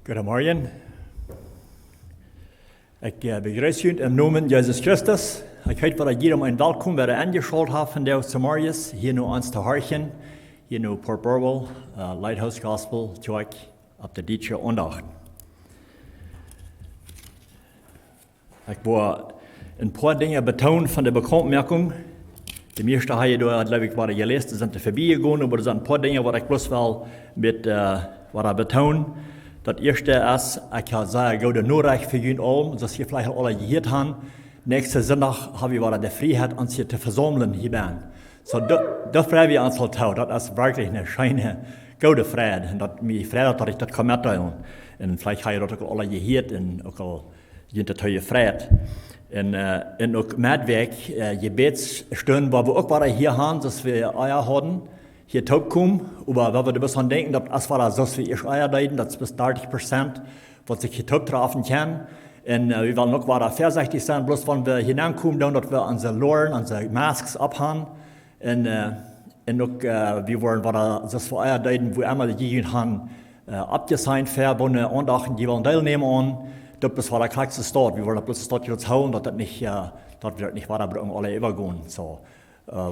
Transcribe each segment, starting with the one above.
Goedemorgen. Ik begrüße jullie im Namen Jesus Christus. Ik heet wat jedem een welkom bij de aangeschaut heeft van deze morgens, hier nu ons te horchen, hier nu Port Burwell, Lighthouse Gospel Church, op de Dietsche Ondacht. Ik wil een paar dingen betonen van de bekendmerking. De meeste heb je door, geloof ik, wat je leest, zijn te voorbij gegaan, maar er zijn een paar dingen wat ik bloß wel met wat betonen. Dat eerste is, ik ga zeggen, goede Noorrecht voor jullie allen, zoals je vielleicht alle gehoord hebben. Nächste Sonntag hebben we de vrijheid, ons hier te verzamelen hier ben. So, dat vrij we ons al dat is wirklich een schöne, gute Vrede. En dat mij vrede dat ik dat kan mitteilen. En vielleicht heb je dat ook alle gehoord en ook al jint je vrede. En ook metwerk, gebetsstunden, waar we ook wat hier hebben, zoals we Eier hadden. Hier komen, aber wenn wir ein bisschen denken, dass wir das, was wir erst einleiten, das ist bis 30%, was sich hier treffen kann. Und wir wollen auch weiter vorsichtig sein, bloß wenn wir hineinkommen, dann, dass wir unsere Loren, unsere Masks abhaben. Und auch, wir wollen weiter, das wir einleiten, wo einmal die Jugend haben, abgesigned verbunden, Andachten, die wollen teilnehmen an. Das war der kleinste Start. Wir wollen bloß das jetzt hauen, dass wir nicht weiterbringen, alle übergehen. So.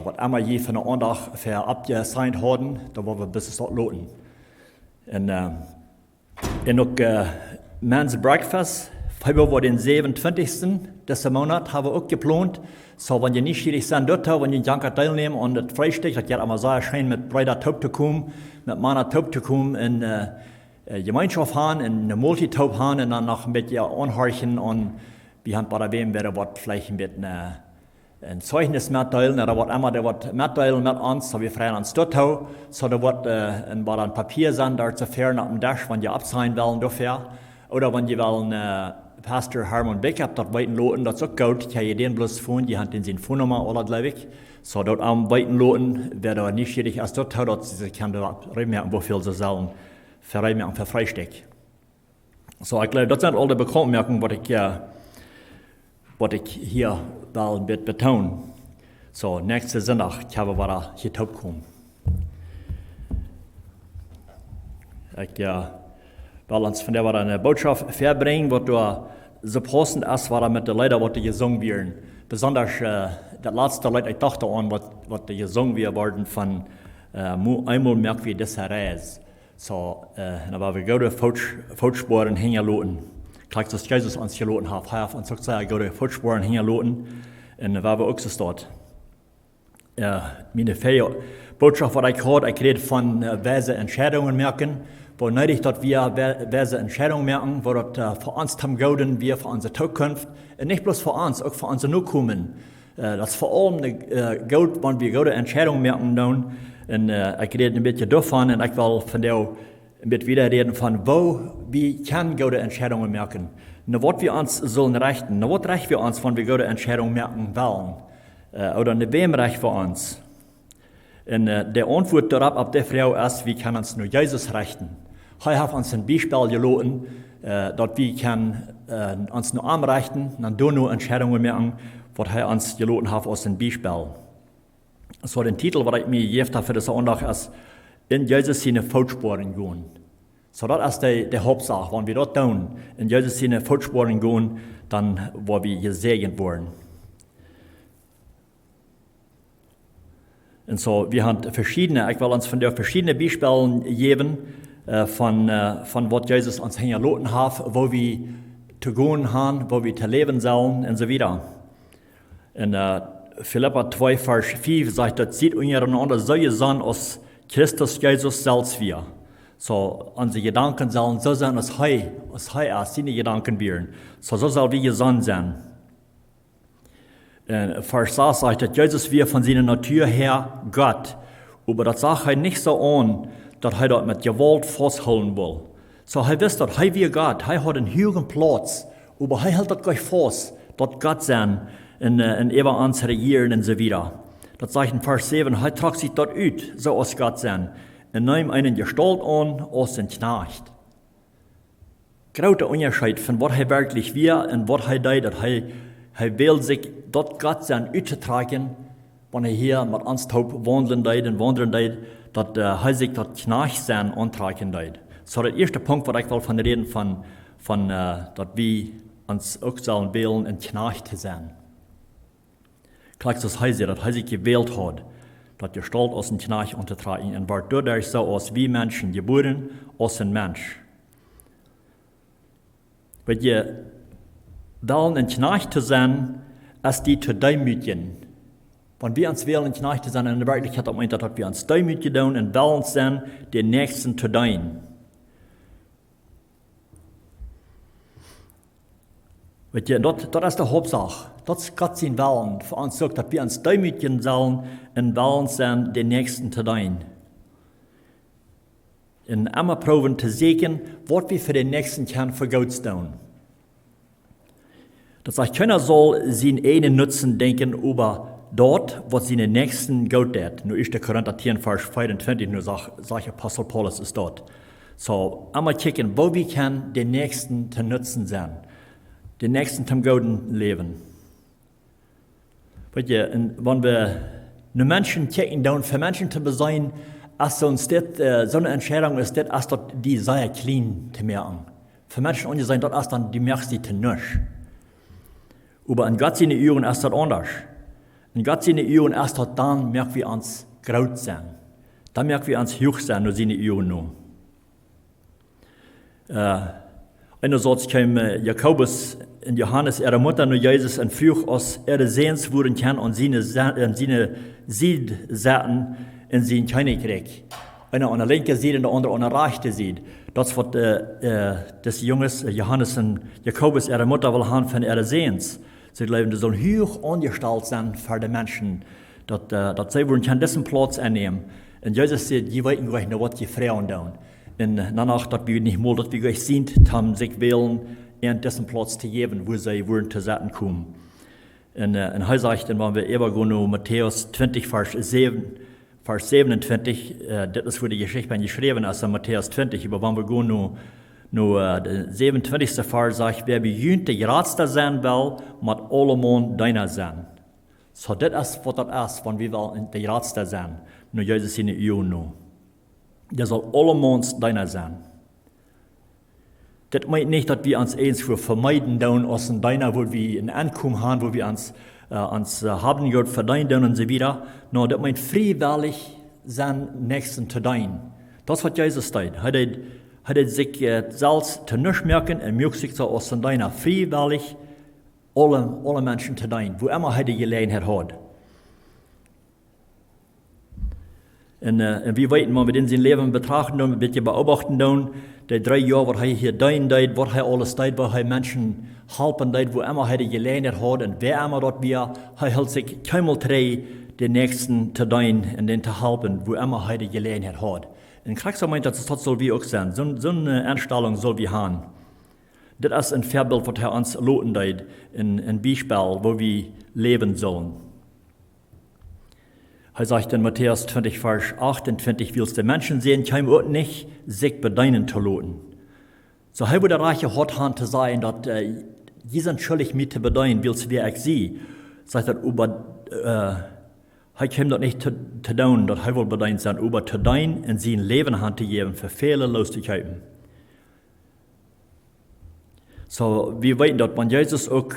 Wat einmal je van de aandacht voor abgesigned hadden, dan willen we bis tot loten. En ook Men's Breakfast, hebben we den 27. deze maand hebben we ook gepland. So, wenn je nicht schwierig sein dort, wenn je janker teilnehmen und das Freistich, das geht immer sehr schön mit breiter Taub zu kommen, mit meiner Taub zu kommen, in Gemeinschaft haben, in eine Multitaub haben und dann noch ein bisschen anhorchen und wir haben bei der WM wieder was vielleicht ein bisschen ein Zeugnis mitteilen, oder was immer, der wird mitteilen mit uns, so wir freuen uns dort, so da wird ein Papier sein, da zu fahren auf dem Dash, wenn die abzahlen wollen dafür, oder wenn die wollen Pastor Hermann Becker dort weiten loten, das ist auch gut, ich habe den bloß gefunden, die haben den seine Phonennummer, oder glaube ich, so dort am weiten loten, wer da nicht schwierig ist dort, dort sie kann da reinmerken, wofür sie sollen, für reinmerken, für Freisteck. So, ich glaube, das sind alle Bekanntmerkungen, was ich hier wel betonen. So, nächste Sonntag haben wir wieder hier kommen. Ich will uns von der eine Botschaft verbringen, was da so passend ist, was mit den Leuten, was die gesungen werden. Besonders das letzte Lied, ich dachte an, was die gesungen werden von einmal merken wir das Reis. So, dann war wir gute Footspoaren hingeloten. Gleich, dass Jesus uns geloten hat, hat uns gesagt, gute Footspoaren hingeloten. Und da waren wir auch so dort. Meine Botschaft, was ich hatte, ich rede von weise Entscheidungen merken, wo nötig, dass wir weise Entscheidungen merken, wo das für uns haben Gauden, wir für unsere Zukunft, und nicht bloß für uns, auch für unsere Nachkommen. Das ist vor allem gut, wenn wir gute Entscheidungen merken. Und ich rede ein bisschen davon, und ich will von der mit wieder reden von, wie kann gute Entscheidungen merken. Na, was wir uns sollen rechten, na, was recht wir uns, wenn wir gute Entscheidungen merken wollen. Oder ne, wem recht für uns. Und der Antwort darauf, auf der Frau ist, wie kann uns nur Jesus rechten. Er hat uns ein Beispiel gelassen, dass wir kann, uns nur anrechten, dann nur Entscheidungen merken, was er uns gelassen hat aus dem Beispiel. So, den Titel, was ich mir gegeben habe für das Sonntag, ist, in Jesus seine Footspoaren gehen. So, das ist die Hauptsache. Wenn wir das tun, in Jesus seine Footspoaren gehen, dann wollen wir gesegnet werden. Und so, wir haben verschiedene, ich will uns von der verschiedenen Beispielen geben, von was Jesus uns hingelassen hat, wo wir zu gehen haben, wo wir zu leben sollen und so weiter. In Philippa 2, Vers 5 sagt, das sieht untereinander so sein, als Christus Jesus selbst wir. So, unsere Gedanken sollen so sein, als er seine Gedanken wären. So soll wir gesandt sein. Vers 6 sagt, dass Jesus wir von seiner Natur her Gott. Aber das sagt er nicht so an, dass er dort mit Gewalt festhalten will. So, er wisst, dass er wie Gott, er hat einen höheren Platz. Aber er hält das gleich fest, dass Gott sein und über uns regieren und so weiter. Das sagt in Vers 7, er tragt sich dort aus, so als Gott sein, und nimmt einen Gestalt an als ein Knecht. Großer Unterschied von was er wirklich wir und was er tut, dass er will sich dort Gott sein auszutragen, wenn er hier mit uns taub wandern tut und wandern tut, dass er sich dort Knecht sein antragen tut. So, der erste Punkt, was ich will von reden, dass wir uns auch sollen wählen, ein Knecht zu sein. Gleich das heißt, dass er sich gewählt hat, dass er stolz aus dem Knecht untertreten und war dadurch so aus wie Menschen geboren, als ein Mensch. Weil wir wollen, ein Knecht zu sein, als die zu demütigen. Wenn wir uns wählen, ein Knecht zu sein, in der Wirklichkeit meint das, dass wir uns demütigen und wollen sein, den Nächsten zu dienen. Weil das ist die Hauptsache. Das ist Gott sein Willen für uns, dass wir uns demütigen sollen und wollen sein, den Nächsten zu dienen. Und immer proben zu sehen, was wir für den Nächsten können für Gott tun. Das heißt, keiner soll seinen eigenen Nutzen denken über dort, was seine Nächsten Gott tut. Nur 1. Korinther 10, Vers 24, nur sagt Apostel Paulus ist dort. So, einmal gucken, wo wir können den Nächsten zu nutzen sein. Den Nächsten zum Guten leben. Weil wenn wir nur Menschen gucken, für Menschen zu sein, als so eine Entscheidung ist, als die sehr klein zu merken. Für Menschen und sein, dort ist dann die merkst die zu nicht. Aber in Gott seine Uhren ist das anders. In Gott seine Uhren ist das dann, merken wir uns groß sein. Dann merken wir uns hoch sein, nur seine Uhren nur. Einerseits kam Jakobus und Johannes, ihre Mutter, nur Jesus, und früh aus ihre Sehens wurden kann und seine Seed saten in sein Königreich. Einer an der linken Seite und der andere an der rechten Seite. Das wird des Junges, Johannes und Jakobus, ihre Mutter, will haben von ihre Sehens. Sie glauben, das soll hoch angestellt sein für die Menschen, dass sie wollen diesen Platz einnehmen. Und Jesus sagt, die weiten gleich noch, was die Frauen tun. Und danach, dass wir nicht mal, dass wir gleich sind, haben sich wählen, ihnen diesen Platz zu geben, wo sie wollen zu Seiten kommen. Und er sagt, dann waren wir übergehen, Matthäus 20, Vers 27, das ist, wo die Geschichte geschrieben ist, in Matthäus 20, aber wenn wir gehen, nur der 27. Vers sagt, wer bei jünt der Geradste sein will, muss allemal deiner sein. So, das ist, was das ist, wenn wir der Geradste sein. Nur Jesus in die Uhr nur. Der soll allemal deiner sein. Das meint nicht, dass wir uns eins für vermeiden tun, aus deiner, wo wir ein Ankommen haben, wo wir uns haben gehört, verdienen tun und so weiter. No, das meint freiwillig sein Nächsten zu dienen. Das ist, was Jesus tut. Hat sich selbst zu nichts merken und möchte sich so aus deiner freiwillig alle Menschen zu dienen, wo immer er die Gelegenheit hat. Und wir weten, wenn wir in sein Leben betrachten und ein bisschen beobachten, die 3 Jahre, wo er hier dienen tut, wo er alles tut, wo er Menschen helfen tut, wo immer er die Gelegenheit hat und wer immer dort wir, er hält sich keinmal drei, den Nächsten zu dienen und den zu helfen, wo immer er die Gelegenheit hat. In Christus meint, das soll wir auch sein. So eine Einstellung soll wir haben. Das ist ein Vorbild, was er uns loten tut, ein Beispiel, wo wir leben sollen. Er sagt in Matthäus 20, Vers 28, willst du Menschen sehen, kein Ort nicht, sich bedienen zu loten. So, er würde reiche Hotthand zu sein, dass die sind schuldig mit zu bedienen, willst du wie ich sie. Sagt er, er kommt das nicht zu tun, dass er will bedient sein, aber zu dienen und sein Leben Hand zu geben für viele Lustigkeiten. So, wir wissen, dass wenn Jesus auch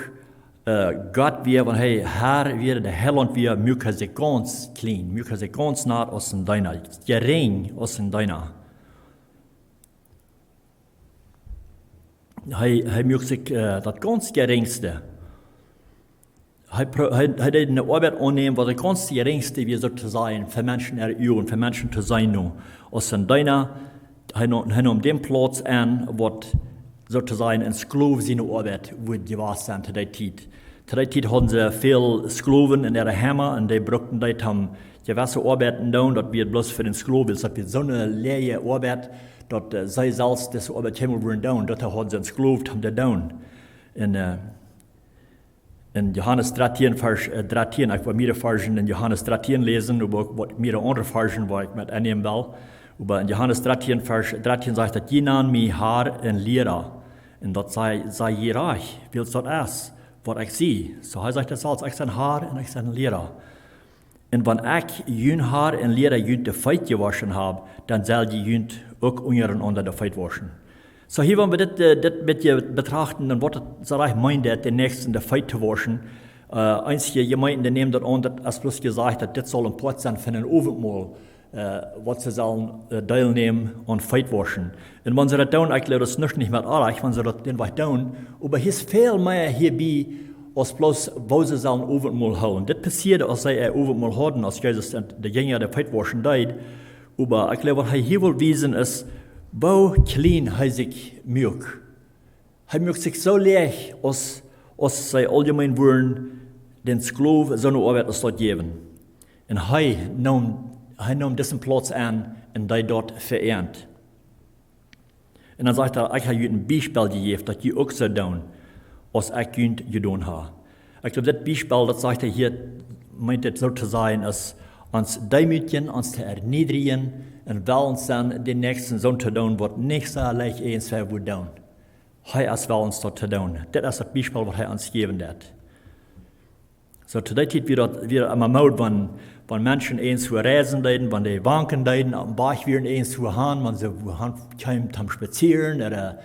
Gott wir, wenn Herr wir, der Heiland wir, möge sich ganz clean, möge sich ganz nah aus dem Deiner, gering aus dem Deiner. Er möge sich das ganz Geringste. Er eine Arbeit annehmen, was das ganz Geringste wir sozusagen für Menschen erüben, für Menschen zu sein nur. Aus dem Deiner, er nimmt den Platz an, was sozusagen ein Sklave seine Arbeit wird gewesen sein zu der Zeit. Zu der Zeit hatten sie viele Sklaven in ihrer Heimat und die brauchten dort gewisse Arbeiten tun, das wird bloß für den Sklaven, das wird so eine leere Arbeit, dass sie selbst diese Arbeit immer wollen tun, dort hatten sie einen Sklaven, haben die tun. In Johannes 13, Vers 13, ich will mehrere Versen in Johannes 13 lesen, aber mehrere andere Versen, wo ich mit annehmen will. Aber in Johannes 13, Vers 13 sagt er, je nahm mir Haar und Lehrer. Und dort sei je reich, willst du das, was ich sehe. So er sagt das als, ich sein Haar und ich sein Lehrer. Und wenn ich jün Haar und Lehrer jünt de Feit gewaschen habe, dann soll die jünt auch untereinander der Feit waschen. So hier wollen wir das mit dir betrachten, dann wird es so reich meint, den Nächsten der Feit zu waschen. Einige Gemeinden nehmen das an, als bloß gesagt, dass das soll ein Port sein für ein Abendmahl, was sie sollen teilnehmen und Feit waschen. Und wenn sie das tun, ich glaube, das ist nicht mehr arg, wenn sie das den was tun, aber hier ist viel mehr hierbei, als bloß, wo sie sollen Abendmahl holen. Das passiert, als sie ein Abendmahl hatten, als Jesus der Jünger der Feit waschen deed. Aber ich glaube, was er hier will wissen, ist, wo klein er sich mögt. Er mögt sich so leicht, als sie allgemein wollen, den Sklaven so eine Arbeit als dort geben. Und er nahm diesen Platz an und die dort verehrt. Und dann sagt er, ich habe euch ein Beispiel gegeben, dass ihr auch so tun, als ich getan habe. Ich glaube, das Beispiel, das sagt er hier, meint es so zu sein, als uns demütigen, uns zu erniedrigen, und will uns dann den nächsten so zu tun, was nicht so leicht ist, wie wir tun. Er will uns dort zu tun. Das ist das Beispiel, was er uns geben wird. So, zu der Zeit wird immer Mut, wenn Menschen eins zu reisen leiden, wenn die wanken leiden, am Bach werden eins zu haben, wenn sie kommen zum Spazieren, oder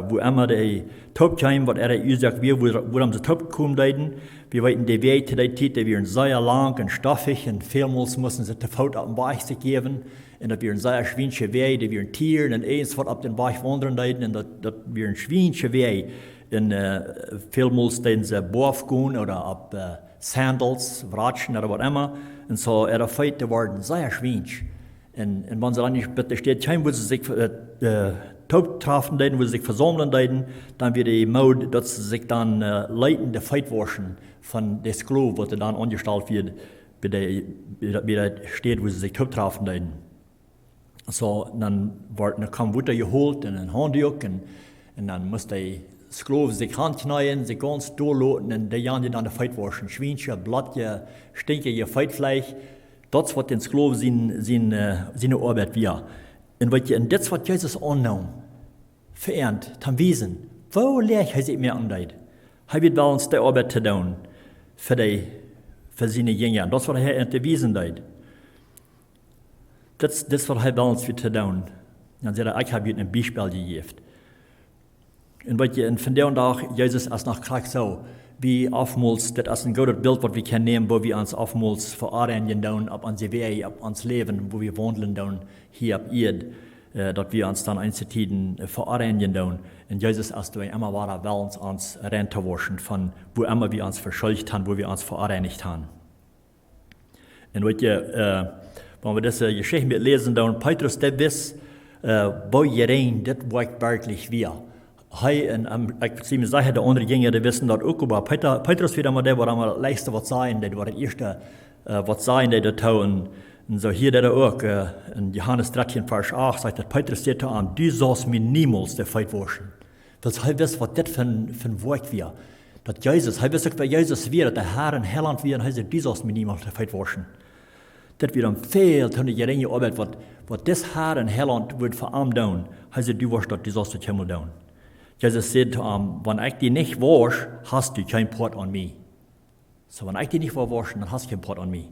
wo immer die Top kommen, was gesagt wird, wo sie Top kommen leiden. Wir weiten die Weg zu der Zeit, die werden sehr lang und stoffig, und vielmals müssen sie die Fout auf den Bach sich geben, und das werden sehr schwierige Wege, die werden Tieren, und eins, was auf den Bach wandern leiden, und das werden schwierige Wege. Und vielmals leiden sie Borf gehen, oder auf Sandals, Ratschen oder was immer. Und so der Feit geworden sehr schwierig. Und wenn sie dann nicht bitte steht, wo sie sich taub treffen, wo sie sich versammeln, dann wird die Mode, dass sie sich dann leiten, der Feit waschen von der Sklaven, was dann angestellt wird, wie der steht, wo sie sich taub treffen. So, dann kam Wutter geholt in ein Handtuch, und dann muss die Sklaven sich handknien, sich ganz durchloten, und die Jan die dann der Feit waschen. Schweinchen, Blattje, stinkige Feitfleisch. Das, was den Sklaven seine Arbeit war. Und das, was Jesus annahm, verehrt, tam Wiesen, wo lehrt er sich mehr an das? Er wird bei uns die Arbeit zu tun, für seine Jünger. Das, was er in Wiesen tut. Das, was er bei uns wird zu tun. Dann sagt er, ich habe ihm ein Beispiel gegeben. Und von der Tag, Jesus ist nach Krieg so, wie oftmals, das ist ein gutes Bild, was wir können nehmen, wo wir uns oftmals verarbeiten tun, auf unser Weg, auf unser Leben, wo wir wandeln tun, hier auf Erde, dass wir uns dann einzelnen verarbeiten tun. Und Jesus ist immer weiter, will uns reinwaschen, von wo immer wir uns verschuldigt haben, wo wir uns verarbeitet haben. Und wenn wir diese Geschichte mit lesen, dann Petrus, der weiß, wo ihr rein, das workt wirklich wir. Ich zie mir sagen, der andere Jünger, die wissen das auch, aber Petrus wieder mal der, war am leichteste was sein, der war der erste, was sein, der tun. Und so hier der auch, in Johannes 13, Vers 8, sagt der Petrus, der an, du sollst mir niemals der Feit waschen. Weil er weiß, was das für ein Wort wäre. Dass Jesus, er weiß, wer Jesus wäre, der Herr in Helland wäre, und er sagt, du sollst mir niemals der Feit waschen. Das wird dann viel zu einer geringen Arbeit, was das Herr in Helland wird für ihn tun. Er sagt, du wirst das, du sollst das Himmel tun. Jesus sagt zu ihm, wenn ich dich nicht wasche, hast du kein Part an mir. So, wenn ich dich nicht wasche, dann hast du kein Part an mir.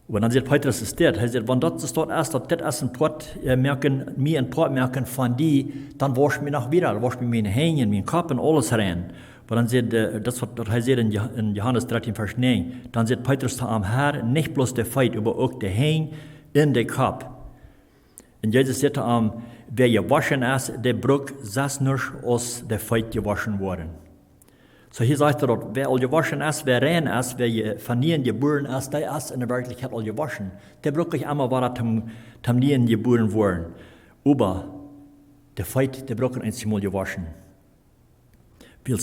Und dann sagt Petrus, ist das. Er sagt, wenn das dort ist, das ist ein Part mir ein Part merken von dir, dann wasch mich noch wieder, wasch mich meine Hänge, meinen Kopf und alles rein. Und dann sagt, das was er sagt in Johannes 13, Vers 9, dann sagt Petrus zu ihm, Herr, nicht bloß der Feit, aber auch der Hänge in den Kopf. Und Jesus sagt zu ihm, wer gewaschen ist, der braucht das nicht aus der Feit gewaschen worden. So hier sagt er dort, wer all gewaschen ist, wer rein ist, wer von Nien geboren ist, der ist in der Wirklichkeit all gewaschen. Der braucht nicht einmal weiter zum Nien geboren worden. Aber der Feit, der braucht ein Mal gewaschen. Er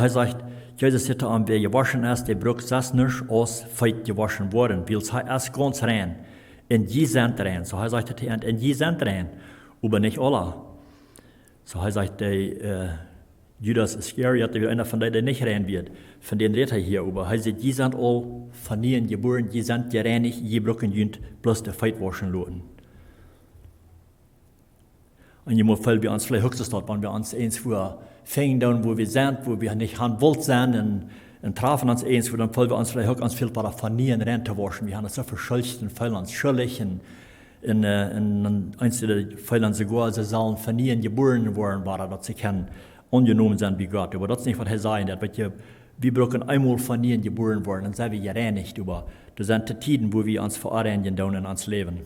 sagt, Jesus sagt zu ihm, wer gewaschen ist, der braucht das nicht aus Feit gewaschen worden. Weil er ist ganz rein. Und die sind rein. So er sagt, und die sind rein. Aber nicht alle. So er sagt, Judas Iskariot, der einer von denen, der nicht rein wird. Von denen redet er hier. Aber er sagt, die sind all von ihnen geboren, die sind gereinigt, die brauchen nicht bloß der Feit waschen lassen. Und immer weil wir uns vielleicht höchstens dort, wenn wir uns eins vor fängen, wo wir sind, wo wir nicht handwollt sind, und trafen uns eins, dann wollen wir uns vielleicht auch ganz viel von ihnen rein zu waschen. Wir haben das so verschuldigt und fühlen uns schuldig. Und in eins der Fällen sogar, sie sollen von ihnen geboren worden, dass sie kennen, angenommen sind wie Gott. Aber das ist nicht, was sagen wird. Wir brauchen einmal von ihnen geboren worden, dann sind wir gereinigt. Aber das sind die Tiden, wo wir uns verarbeiten in uns Leben.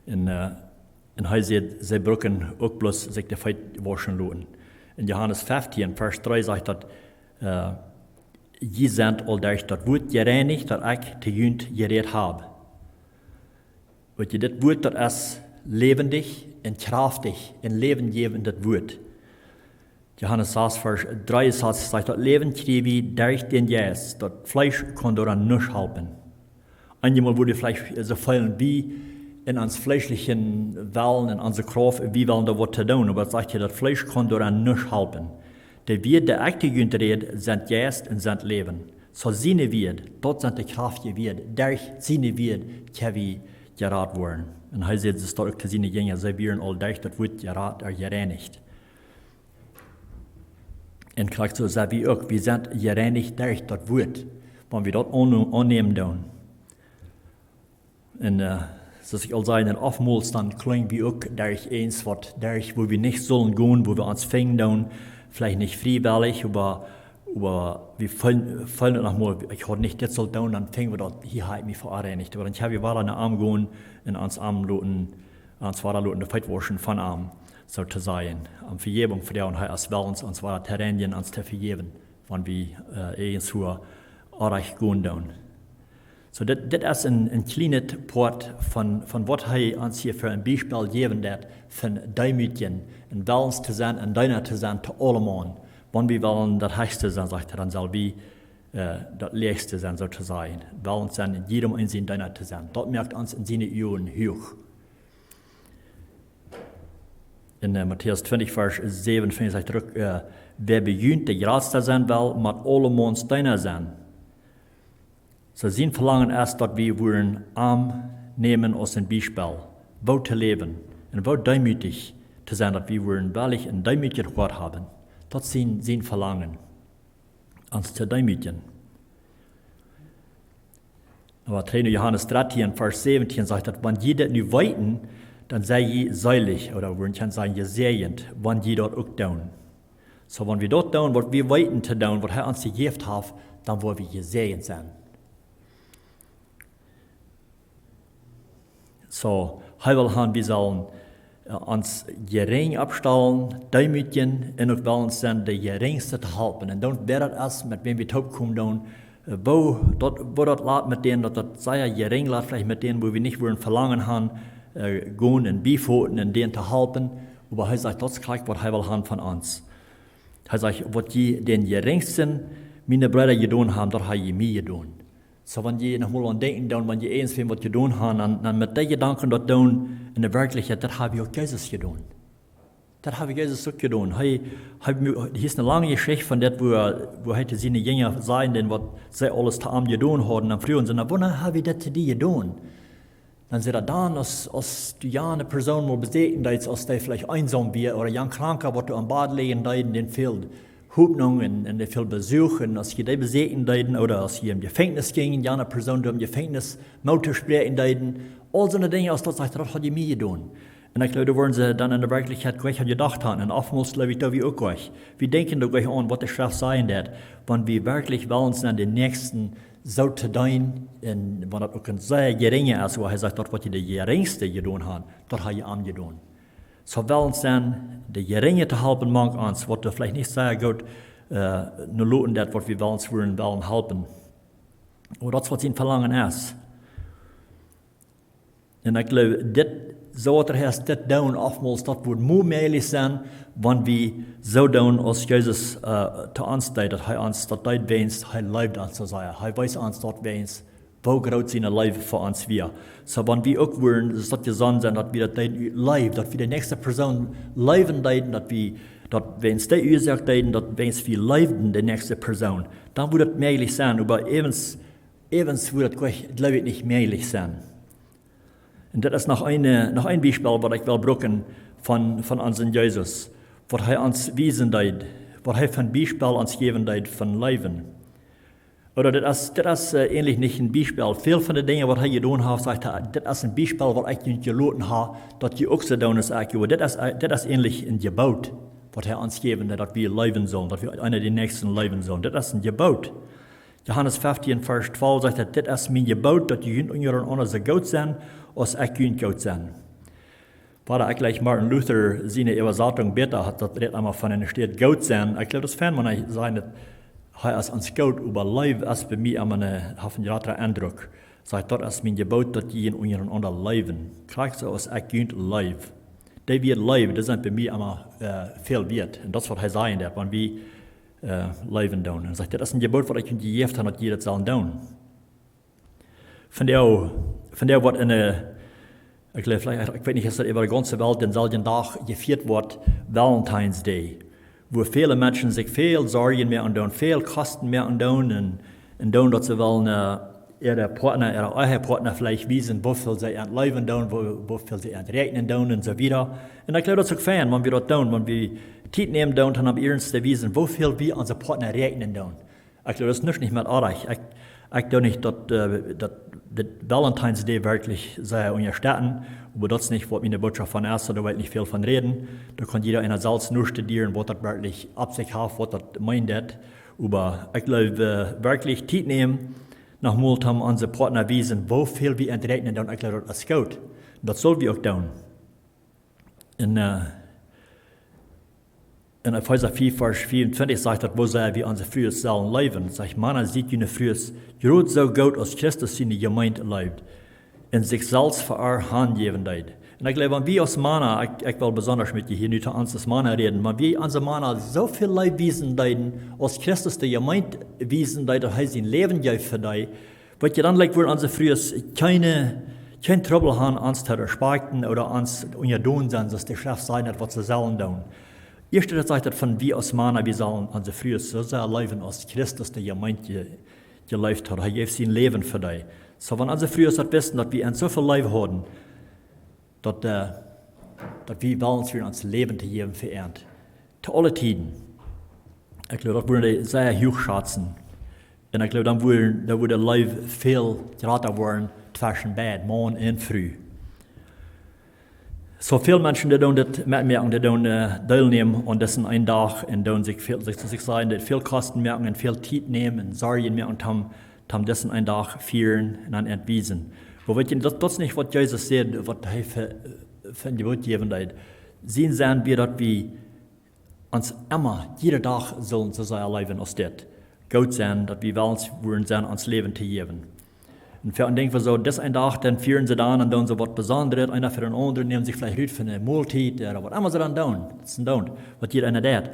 Und er sagt, sie brauchen auch bloß sich die Feit waschen lassen. In Johannes 15, Vers 3 sagt das, je sind all durch das Wort gereinigt, das ich zu jünd geredet habe. Und das Wort, das ist lebendig und kraftig, ein lebengebendes Wort. Johannes 6, Vers 3 sagt, das Leben kriege ich durch den Geist, das Fleisch kann daran nicht helfen. Einmal würde Fleisch so fallen wie in uns fleischlichen Wellen, in unserer Kraft, wie wollen da was zu tun, aber es sagt ja, das Fleisch kann daran nicht helfen. Die Werte, der aktiv redet, sind Geist und sind Leben. So seine Werte, dort sind die Kraft gewährt, durch seine Werte können wir gerat worden. Und er sagt, es ist auch zu seine Jünger, sie werden all durch das Wort gereinigt. Und gleich so sagen wir auch, wir sind gereinigt durch das Wort, wenn wir das annehmen tun. Und so ich all sagen, oftmals dann klingen wir auch durch eins, durch, wo wir nicht sollen gehen, wo wir uns fängen tun, vielleicht nicht freiwillig, aber wir fallen nochmal, ich habe nicht das soll tun, dann fängen wir dort, hier halt mich verarbeiten. Aber dann habe ich an den Arm gehen, und ans Arm luten, ans Vater luten, die Feitwaschen von Arm, so zu sein. Am Vergebung für der und als Wellens, ans Vater Terrenien, ans zu vergeben, wenn wir eins zur Arach gehen tun. So, das ist ein kleines Part von was er uns hier für ein Beispiel geben hat, von Demütigen, in Wellens zu sein, in deiner zu sein, zu allem. Wenn wir wollen das Höchste sein, sagt er, dann soll wir das Letzte sein, so zu sein. Wollen sein, in jedem Einsehen deiner zu sein. Das merkt uns in seinen Ohren hoch. In Matthäus 20, Vers 7, sagt er, wer bejüht, der Gradste sein will, muss allem deiner sein. So sein Verlangen ist, dass wir wollen arm nehmen als ein Beispiel, wo zu leben und wo demütig zu sein, dass wir wollen wirklich ein demütiges Gott haben. Das ist sein Verlangen, uns zu demütigen. Aber 3. Johannes 13, Vers 17 sagt, dass wenn jeder nicht weiten, dann sei je seilig, oder wir können sagen, gesegnet, wenn jeder dort auch tun. So, wenn wir dort tun, was wir weiten zu tun, was er uns gegeben hat, dann wollen wir gesegnet sein. So, wir haben, wir sollen uns gering abstellen, demütigen, und auch wollen uns dann der Geringste zu helfen. Und dann wäre das, mit wem wir kommen, wo das lädt mit denen, dass das sehr gering lädt, vielleicht mit denen, wo wir nicht wollen verlangen haben, gehen und beifoten und denen zu helfen. Aber er sagt, das kriegt, was er will haben von uns. Er sagt, was die den Geringsten, meine Brüder getan haben, das habe ich mir getan. So, wenn je nochmal an denken, wenn je eins was getan haben, dann mit den Gedanken dort tun, in der Wirklichkeit, das habe ich auch Jesus getan. Das habe ich Jesus auch getan. Hier ist eine lange Geschichte von dem, wo heute seine Jünger sagen, denn was sie alles zu ihm getan haben, dann früher sind, wo habe ich das zu dir getan? Dann sagt er dann, als du ja eine Person mal besägen, als der vielleicht einsam wird, oder ja ein Kranker, was du am Bad liegen, den fehlt Hoffnung und der viel Besuch, und als je die besägen, oder als je im Gefängnis gingen, ja eine Person, die im Gefängnis Motor sprechen, all so eine Dinge, als das sagt, das hat die mir getan. Und ich glaube, da wollen sie dann in der Wirklichkeit gleich gedacht haben. Und oftmals glaube ich, da wie auch gleich. Wir denken da gleich an, was der Schrift sagen wird, wenn wir wirklich wollen, dann den Nächsten so zu tun, und wenn das auch ein sehr geringer ist, wo er sagt, das, was die Geringste getan haben, das hat er getan. So wollen dann die Geringe zu helfen, mag uns, was wir vielleicht nicht sehr gut nur loten, das, was wir wollen helfen. Aber das, was sein Verlangen ist. Und ich glaube, so hat er das tun, oftmals, das wird mehr möglich sein, wenn wir so tun, als Jesus zu uns tut, dass er uns das wenigstens, er lebt uns zu sein. Er weiß uns dort wenigstens, wo groß seine Leben für uns wir. So, wenn wir auch wollen, dass das gesagt sein, dass wir das leben, dass wir die nächste Person leben, dass wir, wenn es die Ursache tun, dass wenn wir leben, die nächste Person, dann wird es möglich sein, aber evens wird es, glaube ich, nicht möglich sein. Und das ist noch ein Beispiel, was ich will brauchen von unserem Jesus, was er uns wiesen tut, was er von Beispiel uns geben tut von Leben. Oder das ist ähnlich nicht ein Beispiel. Viel von den Dingen, was er getan hat, sagt er, das ist ein Beispiel, was ich nicht gelassen habe, dass die auch so tun ist. Das ist ähnlich ein Gebot, was er uns gegeben hat, dass wir leben sollen, dass wir einer der Nächsten leben sollen. Das ist ein Gebot. Johannes 15, Vers 12 sagt er, das ist mein Gebot, dass die untereinander so gut sind, als ich gut sind. War ich gleich Martin Luther seine Übersetzung besser hat, das redet einmal von einer steht gut sein. Ich glaube, das fand man nicht sein, dass ans Gott über Leib ist bei mir einen größeren Eindruck. Sagt, das ist mein Gebot, dass die untereinander leben. Kriegst du aus ich Leib. Die wird leben, das sind bei mir immer viel wert. Und das, was er sagen wird, wenn wir leben tun. Er sagt, das ist ein Gebot, was ich in die Jeft habe, dass jeder sollen tun. Von der, was in der ich weiß nicht, dass das über die ganze Welt denselben Tag gefeiert wird, Valentine's Day, wo viele Menschen sich viel Sorgen mehr tun, viel Kosten mehr tun und tun, dass sie wollen ihre eigenen Partner vielleicht wissen, wie viel sie an Leben tun, wie viel sie an Rechnen tun und so weiter. Und ich glaube, das ist auch fein, wenn wir das tun, wenn wir Zeit nehmen tun, dann haben wir uns zu wissen, wie viel wir unsere Partner rechnen tun. Ich glaube, das ist nicht mehr artig. Ich glaube nicht, dass Valentine's Day wirklich sehr unterstützen, aber das ist nicht, was meine Botschaft von ist, da will ich nicht viel von reden. Da kann jeder einer selbst nur studieren, was das wirklich ab sich hat, was das meint. Aber ich glaube, wirklich Zeit nehmen, nochmal haben unsere Partner wissen, wie viel wir entrechnen, und ich glaube, das ist gut. Das sollen wir auch tun. In Epheser 4, Vers 24 sagt er, wo sei wir unsere frühes sollen leben. Sagt, Männer sieht ihre frühes, gerade so gut als Christus in die Gemeinde lebt, in sich selbst für eure Hand geben hat. Und ich glaube, wenn wir als Männer, ich will besonders mit dir hier nicht uns als Männer reden, wenn wir unsere Männer so viel Leib wiesen deuten, als Christus die Gemeinde wiesen deuten, dass er sein Leben gibt für dich, wird ihr dann, like, wir unsere frühes kein Trouble haben, uns zu respekten oder uns unterdun sein, dass die Chef sein hat, was sie sollen tun. Erste sagt von wir als Männer, wir sollen unser frühes so sehr leben, als Christus der Gemeinde gelebt hat. Er gibt sein Leben für dich. So, wenn unser frühes wissen, dass wir so viel Leben haben, dass wir wollen für uns Leben zu geben verehrt. Zu alle Tiden. Ich glaube, das würden sehr hoch schätzen. Und ich glaube, dann würde Leben viel größer werden zwischen Bad, morgen und früh. So viele Menschen, die das mitmerken, die teilnehmen an diesen einen Tag und sich sagen, die viel Kosten merken und viel Zeit nehmen und Sorgen merken und haben diesen einen Tag feiern und dann entwiesen. Aber das ist nicht, was Jesus sagt, was er für ein Gebot geben hat. Sehen wir, dass wir uns immer, jeden Tag sollen so sein leben als das. Gut sein, dass wir wollen sein, uns Leben zu geben. Und für einen denken wir so, das ein Tag, dann führen sie dann und tun so was Besonderes, einer für den anderen, nehmen sich vielleicht Rüd für eine Mahlzeit oder was immer sie dann tun. Das ist tun, was jeder einer tut.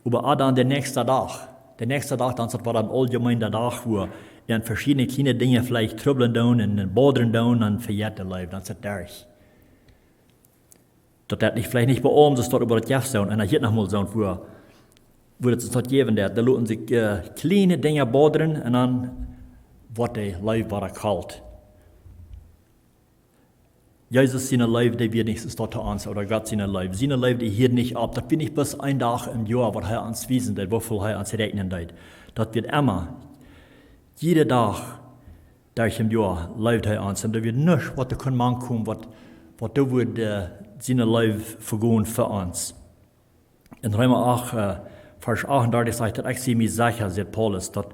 Aber auch dann der nächste Tag, dann war dann allgemein der Tag, wo in verschiedene kleine Dinge vielleicht Trübeln tun und Bodern tun und verjährt Leben, dann ist das durch. Das nicht, vielleicht nicht bei allem, das dort über das Jahr so, und hier nochmal so, wo das dort geben, da lassen sich kleine Dinge bodern und dann wat de Leib war kalt. Jesus seine Leib, die wird nicht so zu uns, oder Gott seine Leib. Seine Leib, die hielt nicht ab. Das bin nicht bis ein Tag im Jahr, was er uns wiesen wird, wofür er uns rechnen wird. Das wird immer, jeden Tag, durch im Jahr, lebt er uns. Und da wird nichts, was da kann man kommen, was da wird seine Leib vergehen für uns. In Römer 8, Vers 38 sagt er, ich sehe mich sicher, sagt Paulus, dass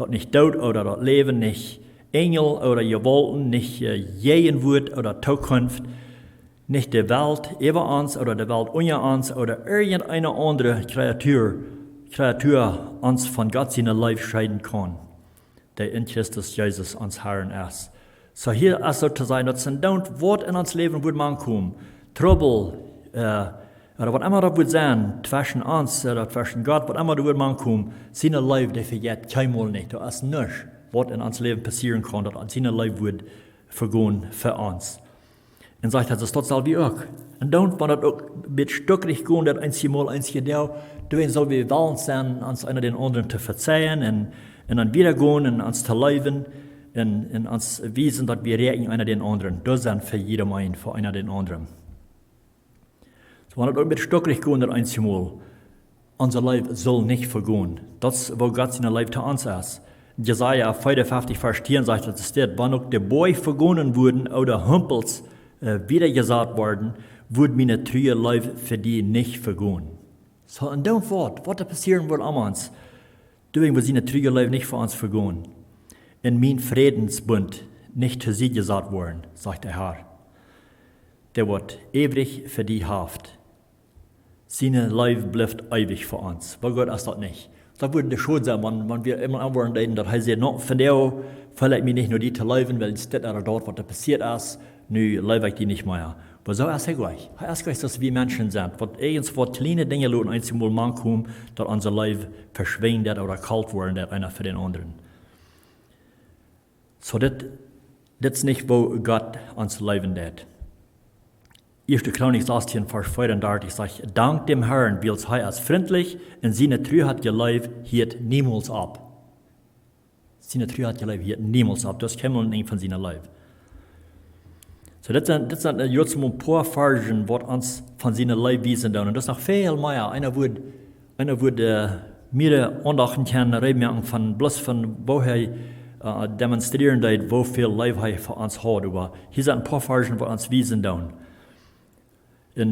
nicht Tod oder das Leben, nicht Engel oder Gewalten, nicht Jehen wird oder Zukunft, nicht die Welt über uns oder die Welt unter uns oder irgendeine andere Kreatur uns von Gott seine Leib scheiden kann, der in Christus Jesus uns Herrn ist. So hier ist so zu sein, dass ein Wort in uns Leben wird man kommen, Trouble, oder was immer das wird sein, zwischen uns oder zwischen Gott, was immer das wird man kommen, seine Leib, der vergeht keinmal nicht. Das ist nichts, was in uns Leben passieren kann, dass seine Leib wird vergehen für uns. Und sagt, das ist total wie auch. Und dann, wenn das auch mit stücklich gehen, das einzige Mal, einzige Mal, dann soll wir wollen sein, uns einer den anderen zu verzeihen und dann wieder gehen und uns zu leben und uns wissen, dass wir retten einer den anderen. Das sind für jedermann, für einer den anderen. Wenn es auch mit stücklich gehen, das einzige Mal, unser Leib soll nicht vergehen. Das ist, wo Gott seine Leib zu uns ist. Jesaja 55, Vers 10 sagt, es steht, wann auch die Bäume vergonnen wurden oder Hümpels wieder gesagt worden, wurde meine treue Leib für die nicht vergonnen. So, und dann was passieren wird an uns, deswegen wird seine treue Leib nicht für uns vergonnen. In mein Friedensbund nicht zu sie gesagt worden, sagt der Herr. Der wird ewig für die Haft. Seine Leib bleibt ewig für uns. Bei Gott ist das nicht. Da würde es schon sein, wenn wir immer anwenden, dass er sagt, no, von der vielleicht mir nicht nur die zu leben, weil es das oder dort, was da passiert ist, nu lebe ich die nicht mehr. Aber so ist er gleich. Er ist gleich, dass wir Menschen sind. Irgendwo kleine Dinge lassen uns mal ankommen, dass unser Leib verschwindet oder kalt wird, einer für den anderen. So, das ist nicht, wo Gott uns leben lässt. 1. Chronik 18, Vers 34 sagt, dank dem Herrn, weil er als freundlich und seine Treue hat gelebt, hielt niemals ab. Seine Treue hat gelebt, hielt niemals ab. Das kommt nicht von seiner Leib. So, das sind jetzt mal ein paar Versen, die uns von seiner Leib wiesen. Und das ist noch viel mehr. Einer würde mir andachten können, reden von woher demonstrieren, wo viel Leib er für uns hat. Aber hier sind ein paar Versen, die uns wiesen. Und wenn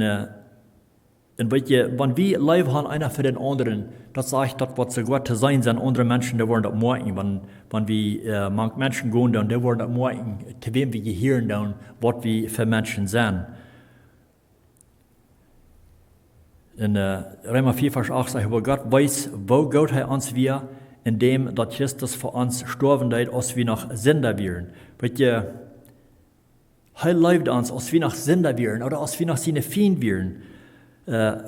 wir Leib haben, einer für den anderen, das sagt, das was so gut zu sein sind, andere Menschen, die wollen das merken. Wenn wir manche Menschen gehen, dann, die wollen das merken, zu wem wir gehören, dann, was wir für Menschen sind. In Römer 4, Vers 8 sagt, aber Gott weiß, wo Gott uns wir, indem dass Christus für uns gestorben ist, als wir noch Sünder wären. Weil er leibt uns, als wir noch Sünder wären, oder als wir noch seine Feind wären.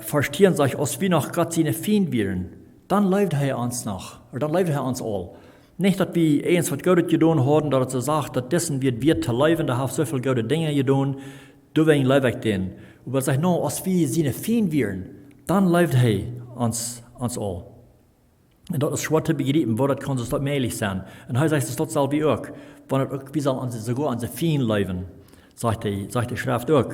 Verstehen sich, als wir noch Gott seine Feind wären. Dann leibt er uns noch, oder dann leibt er uns all. Nicht, dass wir eins, was Gott getan haben, dass er sagt, dass dessen wird zu leben, da haben so viele gute Dinge getan, deswegen lebe ich den. Aber er sagt, no, als wir seine Feind wären, dann leibt er uns all. Und das ist schwer zu begreifen, wo das kann es möglich sein. Und er sagt, das soll wie auch, wie soll uns sogar unsere Feind leben, sagt die Schrift auch.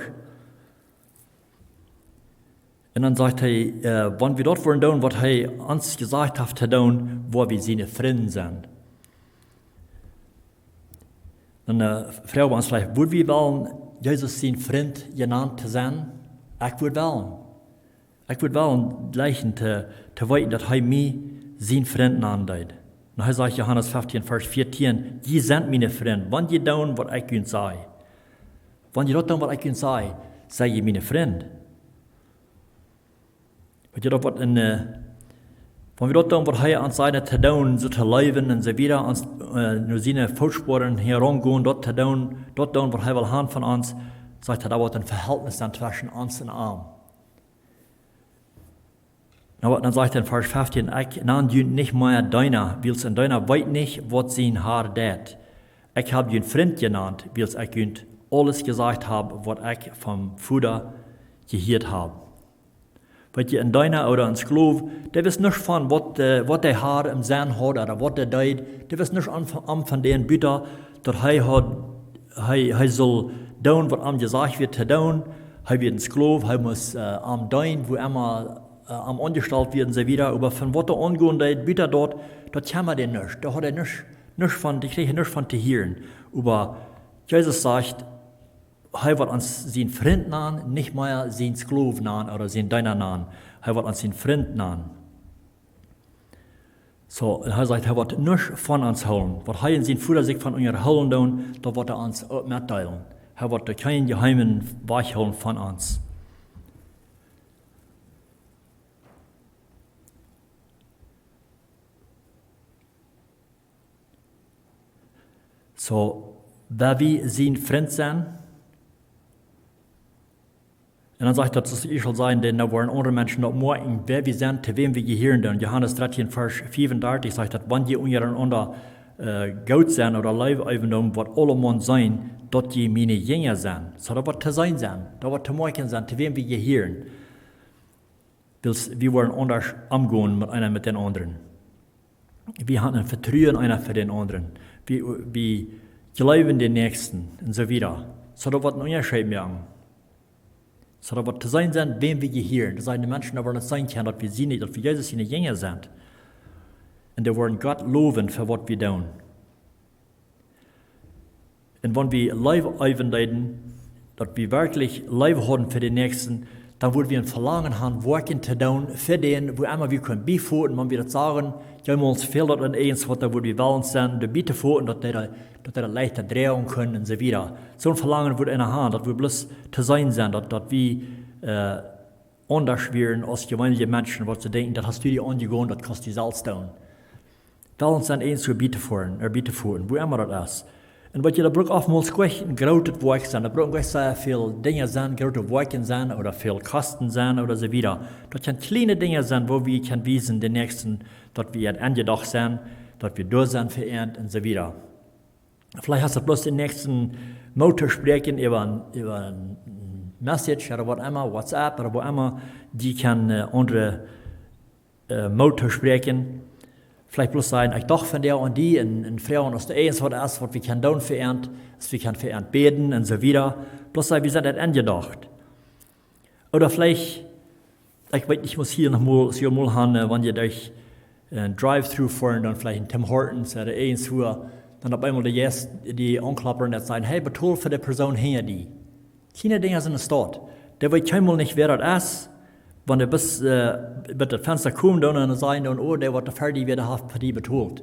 Und dann sagt er, wenn wir dort wollen tun, was er uns gesagt hat zu tun, wo wir seine Freunde sind. Dann fragen wir uns vielleicht, würden wir wollen, Jesus sein Freund genannt zu sein? Ich würde wollen. Ich würde wollen, gleich zu weiten, dass er mich sein Freund nannt. Und er sagt, Johannes 15, Vers 14, die sind meine Freunde, wenn ihr tun, was ich ihnen sage. Wenn ihr dort tun, was ich ihnen sage, seid ihr meine Freunde. Wenn wir dort tun, was er uns sagt, zu tun, so zu leben und so wieder, uns nur seine Footspoaren herumgehen, dort tun, was er will haben von uns, sagt er, da wird ein Verhältnis dann zwischen uns und Arm. Dann sagt er in Vers 15, ich nenne nicht mehr deiner, weil es in deiner weit nicht, was sein Haar tät. Ich habe ihn Freund genannt, weil ich ihn alles gesagt habe, was ich vom Vater gehört habe. Weil ihr in deiner oder in Sklav, der wisst nicht von, was der Haar im Sinn hat oder was der deut, der wisst nicht von den Büter, dass er soll tun, was ihm gesagt wird zu tun. Er wird ein Sklav, er muss am dein, wo immer am angestellt wird und so wieder. Aber von was er angehen, der Büter dort, das kann man den nicht. Da hat er nicht von, die kriegen nicht von zu hören. Aber Jesus sagt, er wird uns sein Freund nennen, nicht mehr sein Sklav nennen oder sein Diener nennen. Er wird uns sein Freund nennen. So, er sagt, er wird nichts von uns holen. Was er in sein Vater sich von uns holen tun, da wird er uns auch mitteilen. Er wird keinen geheimen Weg holen von uns. So, wer wir sein Freund sind, und dann sagt er, dass ich soll sein, denn da wollen andere Menschen noch merken, wer wir sind, zu wem wir gehören. Und Johannes 13, Vers 35 sagt, dass wenn ihr untereinander gut sind oder Leib aufnehmen, wird alle Mann sein, dass ihr meine Jünger sind. So, da wird zu sein sein, da wird zu merken sein, zu wem wir gehören. Wir wollen anders umgehen mit einer mit den anderen. Wir haben ein Vertrauen einer für den anderen. Wir glauben den Nächsten und so wieder. So, da wird ein Unterschied machen. So, da wird zu sein sein, wem wir gehören. Das sind die Menschen, die wollen nicht sein können, dass wir sie nicht, dass wir Jesus seine Jünger sind. und die wollen Gott loben für was wir tun. Und wenn wir live einleiten, dass wir wirklich live haben für den Nächsten, dann würden wir ein Verlangen haben, worken zu tun für den, wo immer wir können beifoten, wenn wir das sagen, ja, uns fehlt das an eins, was da würden wir wollen sein, die bieten foten, dass die leichter drehen können und so weiter. So ein Verlangen würde einer haben, dass wir bloß zu sein sind, dass wir anders werden als gewöhnliche Menschen, was sie denken, das hast du dir angegangen, das kannst du selbst tun. Wollen sind eins zu bieten foten, wo immer das ist. Und wat je dat ook oftmals een grote werk zijn. Dat braucht ook sehr veel dingen zijn, grote werken zijn, oder veel kosten zijn, oder so weiter. Dat kan kleine dingen zijn, wo wir kan wiesen, den nächsten, dat wir het angedacht zijn, dat wir durch zijn verehrt, und so weiter. Vielleicht hast du bloß den nächsten Motor sprechen über ein Message, oder was immer, WhatsApp, oder wo immer, die kann andere Motor sprechen. Vielleicht bloß sagen, ich dachte von der und die, und Frauen aus der Ehe, was wir können tun verehrt, wir können verehrt beten und so weiter. Bloß sagen, wir sind nicht angedacht. Oder vielleicht, ich weiß nicht, ich muss hier noch mal haben, wenn ihr durch ein Drive-Thru fahren, dann vielleicht in Tim Hortons oder eins fuhr, dann auf einmal die Anklappern, die sagen, hey, betul für die Person hier die. Keine Dinge sind in der Stadt. Der weiß keinmal nicht, wer das ist. Wenn er bis mit dem Fenster kommt, dann sagen dann, oh, der wird fertig wieder haben für die betont.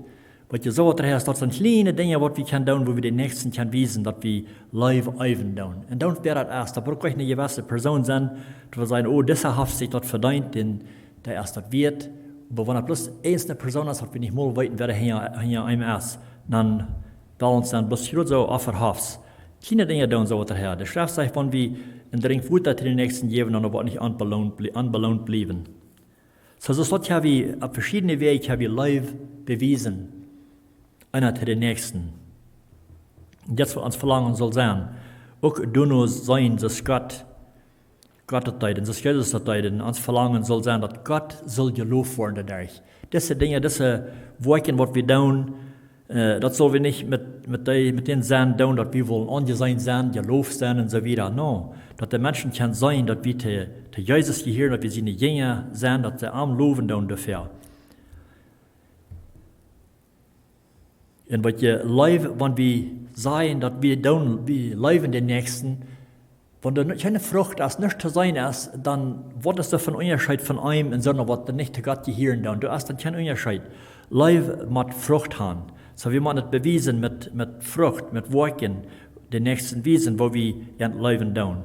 Was ihr so daher ist, das sind kleine Dinge, was wir können tun, wo wir den Nächsten können wiesen, dass wir live üben tun. Und dann wäre das erst, da braucht euch eine gewisse Person sein, die wir sagen, oh, dieser hat sich das verdient, denn der erst das wird. Aber wenn er bloß eine Person ist, hat wir nicht mal weiten, wer hier einem ist, dann wollen uns dann bloß so offerhafts. Keine Dinge tun so daher. Der Schrift sagt, wenn wir en dring voet til de nächsten geben, dann aber nicht unbelohnt bleiben. So das haben wir auf verschiedene Wege live bewiesen, einer zu den nächsten. Und jetzt, was uns verlangen soll sein, auch du nur sein, dass Gott das deuten, dass Jesus das deuten, uns verlangen soll sein, dass Gott soll gelobt werden dadurch. Diese Dinge, diese Worte, was wir tun, das soll wir nicht mit den sein tun, dass wir wollen angesehen sein, gelobt sein und so weiter. No, dass die Menschen kann sein, dass wir zu Jesus gehören, dass wir seine Jünger sein, dass sie am loben tun dafür. Und was wir live, wenn wir sagen, dass wir leben den Nächsten, wenn da keine Frucht ist, nicht zu sein ist, dann was ist das für ein Unterschied von einem, sondern was nicht zu Gott gehören tun. Du hast dann keinen Unterschied. Live mit Frucht haben. So wie man es bewiesen mit Frucht, mit Worten, den nächsten Wiesen, wo wir leben tun.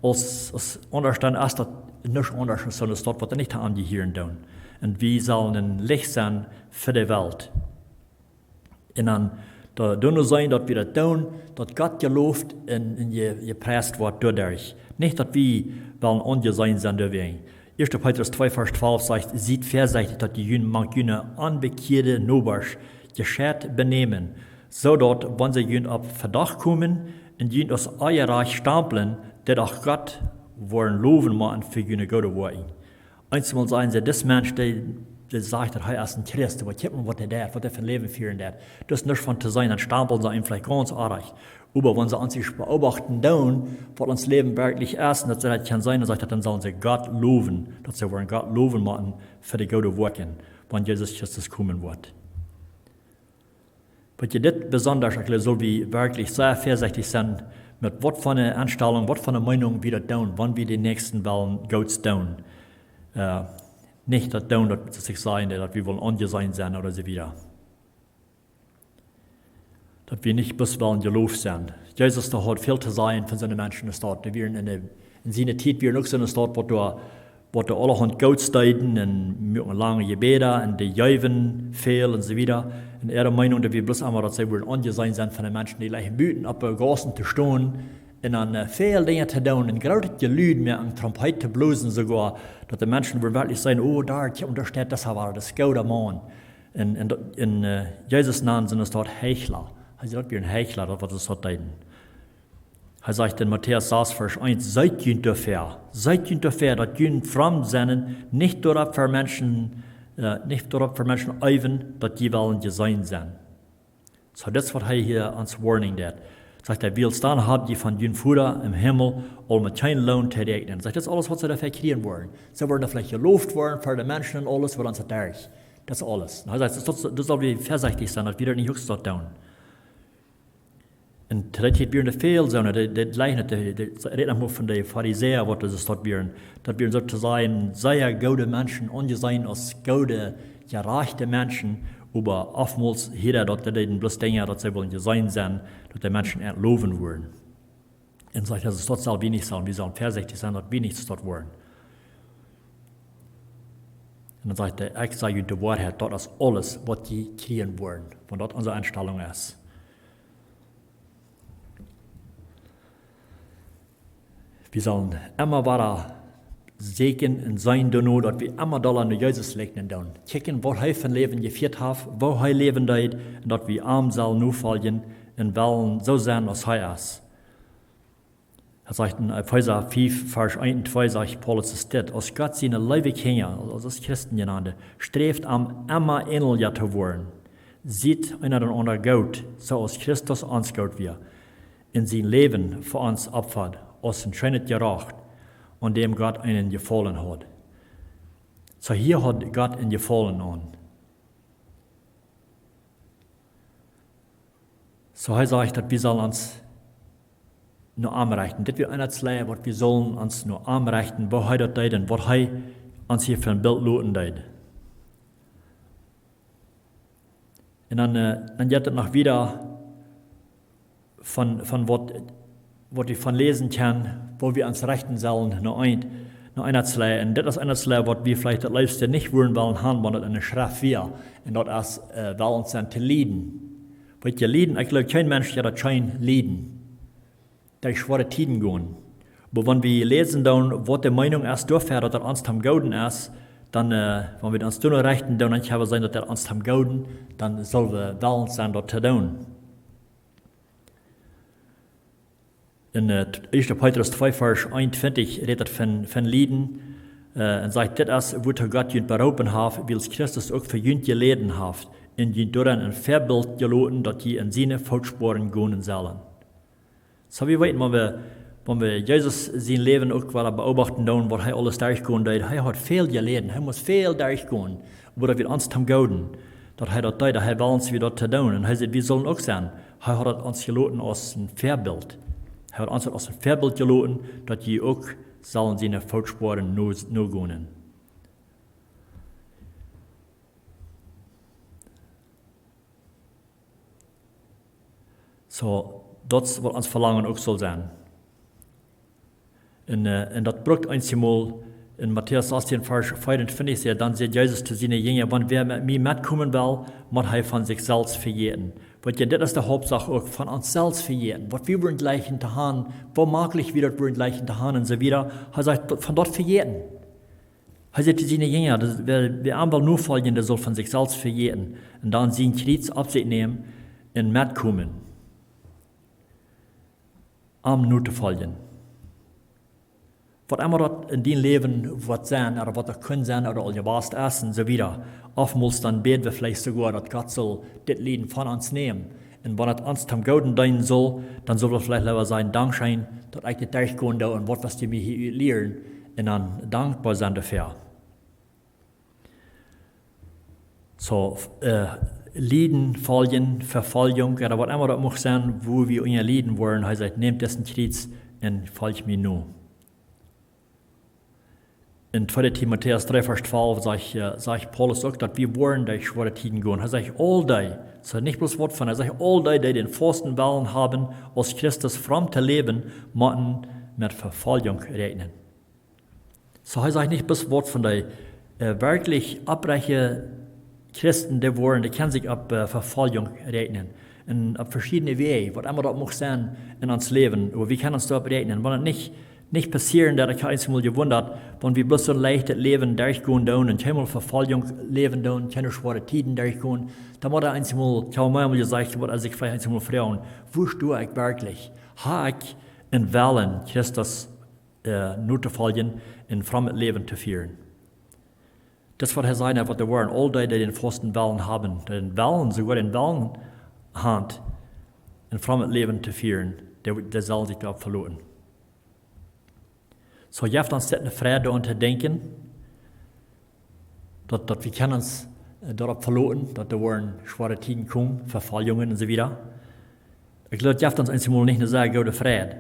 Als Unterstand ist das nicht anders, sondern es dort, was nicht angehören tun. Und wir sollen ein Licht sein für die Welt. Und dann da nur sein, dass wir das tun, dass Gott gelobt und gepreist wird dadurch. Nicht, dass wir wollen angesehen sein dürfen. 1. Petrus 2, Vers 12 sagt, sieht vorsichtig, dass die Jünger anbekehrte Nobers gescheit benehmen, so dass, wenn sie jüngst auf Verdacht kommen und jüngst aus euer Reich stampeln, dass auch Gott wollen loben machen für jüngst gute Worte. Einmal sagen sie, das Mensch, der sagt, dass er ist ein Christ, aber guck mal, was der für ein Leben führen hat. Das ist nicht von zu sein, dann stampeln sie ihm vielleicht ganz arg. Aber wenn sie an sich beobachten, was uns Leben wirklich ist, und das kann sein, dann sollen sie Gott loben, dass sie wollen Gott loben machen für die guten Worte, wenn Jesus Christus kommen wird. Was je dit besonders, soll wir wirklich sehr vorsichtig sein, mit was für einer Anstellung, was für einer Meinung wir das tun, wann wir den Nächsten wollen, Gottes tun. Nicht das tun, dass sich sagen, dass wir wollen angesehen sein oder so wieder. Dass wir nicht bloß wollen gelobt sein. Jesus da hat viel zu sagen von seinen Menschen in der Stadt. Wir in seiner Zeit, wir noch so in der Stadt, wo da allerhand Gottes deuten und mit lange Gebete und die Jäuven viel und so wieder. Und ihre Meinung, dass wir bloß einmal, dass sie wollen angesehen sein von den Menschen, die gleich müden, auf der Gassen zu stehen und dann viel Dinge zu tun. Und gerade die Leute mehr an Trompete zu blosen sogar, dass die Menschen wirklich sagen, oh, da steht das war das gute Mann. In Jesus Namen sind es dort Heuchler. Er sagt, wir sind Heuchler, das was es hat deuten. Er sagt in Matthäus 6, Vers 1, seid jünd dafür, dass jünd fremd sind, nicht darauf für Menschen üben, dass die wollen gesehen sein. So, das ist, was er hier ans Warning hat. Sagt er, will dann habt ihr von jünd Futter im Himmel, all mit keinem Lohn zu rechnen. Sagt, das ist alles, was sie dafür kriegen wollen. Sie wollen da vielleicht gelobt werden für die Menschen und alles, was uns durch. Das ist alles. Und er sagt, das soll wir vorsichtig sein, dass wir das nicht höchst dort tun. Und das wird eine Fehlzone, das leidet, redet nochmal von den Pharisäern, was das dort werden. Das werden sozusagen sehr gute Menschen, angesehen als gute, gerechte Menschen, aber oftmals jeder dort, die bloß denken, dass sie wollen gesehen sein, dass die Menschen entloben wollen. Und sagt, das ist dort soll wir nicht sein, wir sollen vorsichtig sein, dass wir nichts dort wollen. Und dann sagt er, ich sage die Wahrheit, das ist alles, was die kriegen wollen, wenn das unsere Einstellung ist. Wir sollen immer weiter segen und sein, dass wir immer da an Jesus legen tun. Kicken, wo er von Leben geführt hat, wo er leben deut, und dass wir arm sollen nur folgen und wollen so sein, als er ist. Er sagt in Epheser 5, Vers 1 und 2, sagt Paulus es dit, als Gott seine Liebe Kinder, als Christen genannt, strebt immer ähnlicher zu werden. Sieht einer den anderen gut, so als Christus uns gut wird, in sein Leben für uns opfert, als ein schönes gerecht, und dem Gott einen gefallen hat. So hier hat Gott einen gefallen an. So er sagt, dass wir sollen uns nur anrichten. Das wird einer Zeit, was wir sollen uns nur anrichten, wo er das tut und was er uns hier für ein Bild loten tut. Und dann geht es noch wieder von was wir von lesen können, wo wir uns richten sollen, nur einer Zeit. Und das ist einer Zeit, was wir vielleicht das Liebste nicht wollen haben, wenn das eine Schrift wäre. Und das ist, weil uns dann zu leiden. Weil ihr leiden, ich glaube, kein Mensch, der das scheint, leiden. Durch schwere Tiden gehen. Aber wenn wir lesen, dann, was die Meinung ist, dass das uns am Gauden ist, dann, wenn wir uns nur richten, dann nicht haben sein, dass das uns am Gauden, dann sollen wir wollen sein, das zu tun. In 1. Petrus 2, Vers 21 redet von Lieden und sagt, das ist, wo Gott jünt berufen hat, wie Christus auch für jünt geleden hat, in jünt daran ein Vorbild geloten, dass die in seine Footspoaren gonen sollen. So wie weit, wenn wir Jesus sein Leben auch beobachten, was er alles durchgehen hat, er hat viel geleden, er muss viel durchgehen, aber das wird uns am Gauden, dass er das tut, er will uns wieder zu tun. Und er sagt, wir sollen auch sein, er hat uns geloten als ein Vorbild. Er hat uns als ein Vorbild geloten, dass die auch sollen seine Footspoaren nur gehen. So, das wird uns Verlangen auch soll sein. Und das braucht einmal in Matthäus 18, Vers 25, dann sagt Jesus zu seinen Jüngern, wenn wer mit mir mitkommen will, muss er von sich selbst verjäten. Weil ja, das ist die Hauptsache auch, von uns selbst verjäten. Was wir wollen gleich in der Hand, wo möglich wir das wollen gleich in der Hand und so wieder. Er sagt, von dort verjäten. Er sagt zu seinen Jüngern, wer einmal nur folgen, der soll von sich selbst verjäten. Und dann sein Kreuz auf sich nehmen und mitkommen. Am nur zu folgen. Was immer das in dein Leben wird sein, oder was das können sein, oder all was ist und so wieder. Oftmals dann beten wir vielleicht sogar, dass Gott soll das Leben von uns nehmen. Und wenn es uns zum Guten dienen soll, dann soll es vielleicht lieber sein, Dankschein, dass ich das durchgehen darf und was die mir hier lernen, und dann dankbar sein dafür. So, Lieden, Folgen, Verfolgung, oder was immer das muss sein, wo wir unser Lieden wollen, er sagt, nehmt dessen Kreuz und folgt mir nur. In 2. Timotheus 3, Vers 12 sagt Paulus auch, dass wir wollen durch schwere Tiden gehen. Er sagt, all die, so nicht bloß Wort von, er sagt, all die den festen Willen haben, als Christus fromm zu leben, müssen mit Verfolgung rechnen. So er sagt nicht bloß Wort von die wirklich abreiche Christen, die können sich ab Verfolgung rechnen. Und auf verschiedene Wege, was immer das muss sein in uns Leben, aber wir können uns da rechnen, wenn es nicht passieren, dass ich einmal gewundert, wenn wir bloß so ein leichtes Leben durchgehen und keine Verfolgung leben und keine schwere Tiden durchgehen, dann muss einmal, ich habe mal gesagt, als ich vielleicht einmal fragen, wo stehe ich wirklich? Habe ich in Wellen Christus nur zu folgen, in fremdes Leben zu führen? Das wird sein, was der Wort, all die den festen Wellen haben, den Wellen, sogar den Wellen Hand, in fremdes Leben zu führen, der soll sich da verloren. So, je habt uns eine Freude daran zu denken, dass wir können uns darauf verloren, dass da waren schwere Tiden kommen, Verfallungen und so weiter. Ich glaube, das uns einmal nicht nur sagen, gute Friede.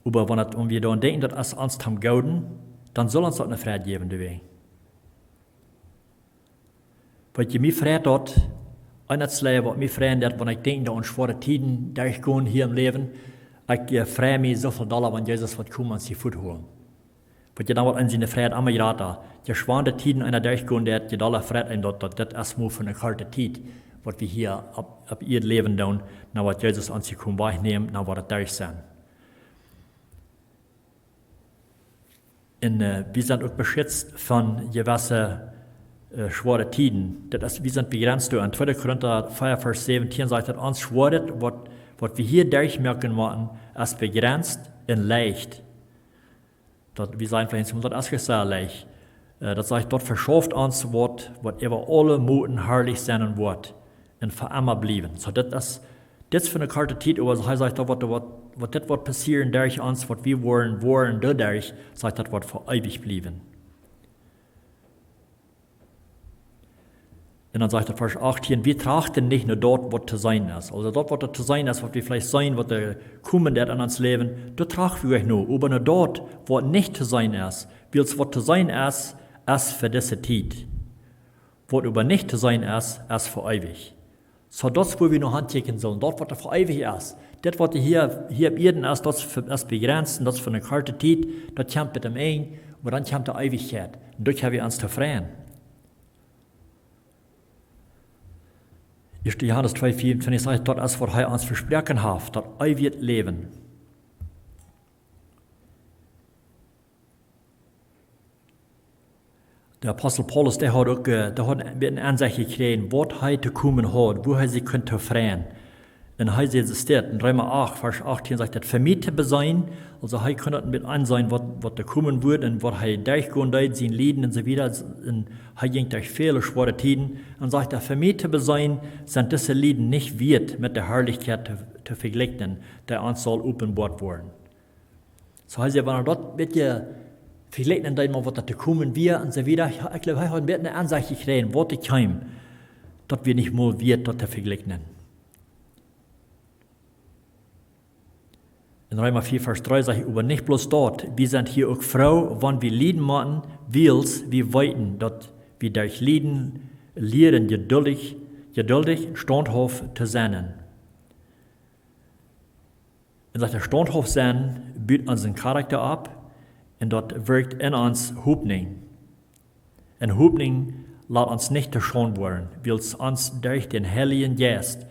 Aber wenn wir daran denken, dass es uns haben Gauden, dann soll uns das eine Friede geben, dabei. Weil je mehr Friede dort, eines Leben, was mir Friede hat, wenn ich denke, dass uns schwere Tiden durchgehen hier im Leben, ich freue mich so viel Dollar, wenn Jesus wird kommen und sie Fuß holen. Weil je dann wird an seine Friede immer geraten. Die schwere Tiden einer durchgehen, der die Dollar Friede ein, dass das erstmal für eine kalte Zeit, was wir hier ab ihr Leben tun, dann wird Jesus an sie kommen, wegnehmen, dann wird es durch sein. Und wir sind auch beschützt von gewissen schwere Tiden. Wir sind begrenzt durch. In 2. Korinther 4, Vers 17 sagt, dass uns schwere, was wir hier durchmerken machen, ist begrenzt und leicht. Wir sagen vielleicht, das ist sehr leicht. Das sagt, dort verschafft uns, was über alle Muten herrlich sein wird und für immer bleiben. So, das ist für eine kalte Zeit, aber er sagt, was das wird passieren durch uns, was wir wollen dadurch, sagt, das wird für ewig bleiben. Und dann sagt er, Vers 18, wir trachten nicht nur dort, was zu sein ist. Also dort, was zu sein ist, was wir vielleicht sein, was kommen wird an uns Leben, dort trachten wir euch nur. Aber nur dort, was nicht zu sein ist, weil es was zu sein ist für diese Zeit. Was aber nicht zu sein ist für ewig. So das, wo wir noch handchecken sollen, dort, was für ewig ist. Das, was hier auf Erden ist, das ist begrenzt, das ist für eine kurze Zeit, das kommt mit dem ein, aber dann kommt die Ewigkeit. Und dort haben wir uns zu freuen. 1. Johannes 2,24 sagt, dort ist, was er uns versprochen hat, das ewige Leben. Der Apostel Paulus, der hat eine Ansicht gekriegt, was er zu kommen hat, wo er sich könnte freuen. Und er sieht es dort, in Römer 8, Vers 18 sagt, das vermiete sein, also er könnte mit ansehen, was da kommen wird und was er durchgehen wird, sein Leben und so weiter. Und er ging durch viele schwere Tiden und sagt, der vermiete sein, sind diese Lieden nicht wert, mit der Herrlichkeit zu vergleichen, der uns soll offenbart werden. So heißt ja, wenn er dort mit dir vergleichen, dann was da kommen wird und so weiter, ich glaube, er hat eine Ansicht gekriegt, was ich kam, dass wir nicht mal wert, dort zu vergleichen. In Römer 4, Vers 3 sagt ich, aber nicht bloß dort, wir sind hier auch froh, wenn wir Lieden machen, wils wir weiten, dass wir durch Lieden lernen, geduldig, standhaft zu sein. Und sagt, der standhaft sein bietet unseren Charakter ab und dort wirkt in uns Hoffnung. Und Hoffnung lässt uns nicht verschont werden, weil es uns durch den Heiligen Geist,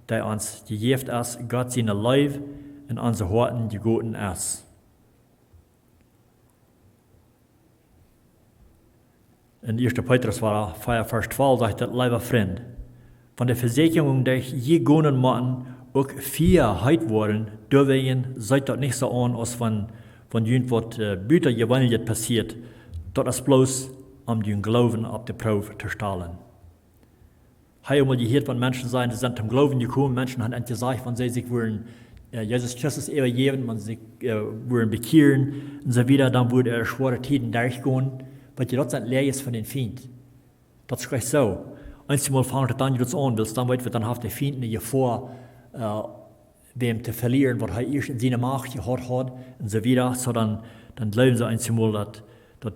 der uns gegeben ist, Gott seine Leib in unsere Horten gegoten ist. In 1. Petrus 4, Vers 12 sagt er, lieber Freund, von der Versicherung durch je gonen machen, auch 4 heit worden, deswegen seid das nicht so an, als von irgendwas Büter gewöhnlich passiert, das ist bloß, den Glauben auf die Probe zu stellen. Ich habe mal gehört, wenn Menschen sagen, die sind zum Glauben gekommen, Menschen haben gesagt, wenn sie sich wollen, Jesus Christus übergeben, man sich wollen bekehren und so weiter, dann würde schwere Tiden durchgehen, weil die dort sind leer ist von den Feind. Das ist gleich so. Einmal fangen wir dann jetzt an, dann wird dann auf der Feind nicht vor, wem zu verlieren, was er erst in seiner Macht gehabt hat und so weiter, so dann glauben sie einmal, dass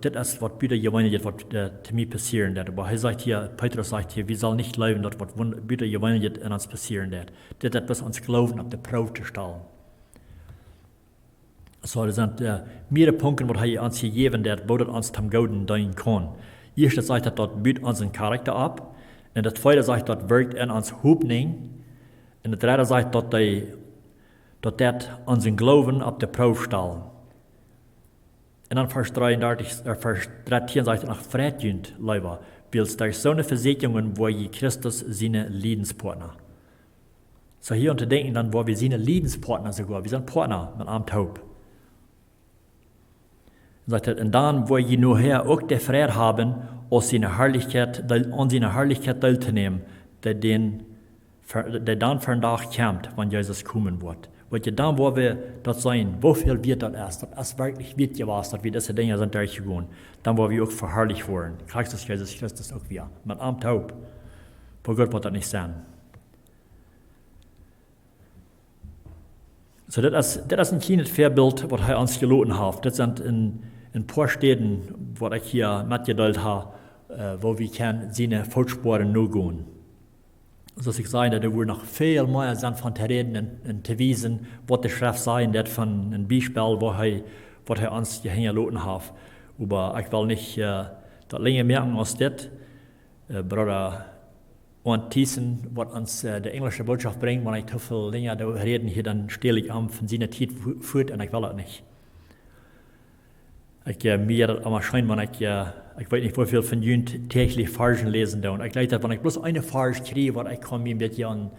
das ist, was bitte gewöhnlich was zu mir passieren wird. Aber Petrus sagt hier, wir sollen nicht glauben, dass was bitte gewöhnlich in uns passieren wird. Das ist etwas uns Glauben auf die Probe zu stellen. So, das sind mehrere Punkte, was er uns gegeben hat, wo das uns zum Guten dienen kann. Erstens sagt er, dort bietet unseren Charakter ab. Und das zweite sagt, dort wirkt in uns Hoffnung. Und das dritte sagt, dort unseren Glauben auf die Probe stellen. Und dann Vers 13 sagt er, nach Freudjünd, Leiber, weil es durch so eine Versicherung, wo je Christus seine Leidenspartner. So hier unter denken dann, wo wir seine Leidenspartner sogar, wir sind Partner mit einem Taub. Sagt er, und dann, wo je nur her auch der Friede haben, an seine Herrlichkeit teilzunehmen, der dann für den Tag kommt, wenn Jesus kommen wird. Weil je dann, wo wir das sein, wofür wird das ist wirklich wird was, dass wir diese Dinge sind durchgegangen, dann, wo wir auch verherrlicht worden, Christus Jesus Christus auch wieder, mit Amt Taub, wo Gott wird das nicht sein. So, das ist ein kleines Vorbild, was er uns gelassen hat. Das sind in ein paar Städten, wo ich hier mitgeteilt habe, wo wir seine Footspoaren nachgehen. So ich sage, da würde noch viel mehr sind von zu reden und zu wissen, was die Schrift sagt, das von einem Beispiel, was er uns gehängt gelassen hat. Aber ich will nicht das länger merken als das. Bruder und Thiessen, was uns die englische Botschaft bringt, wenn ich zu viel länger darüber reden, hier dann stehle ich an von seiner Zeit führt und ich will das nicht. Mir am Schein, wenn ich weiß nicht, wie viel von Jünd täglich Versen lesen da. Und ich glaube, wenn ich bloß eine Vers kriege, was ich kann mir ein bisschen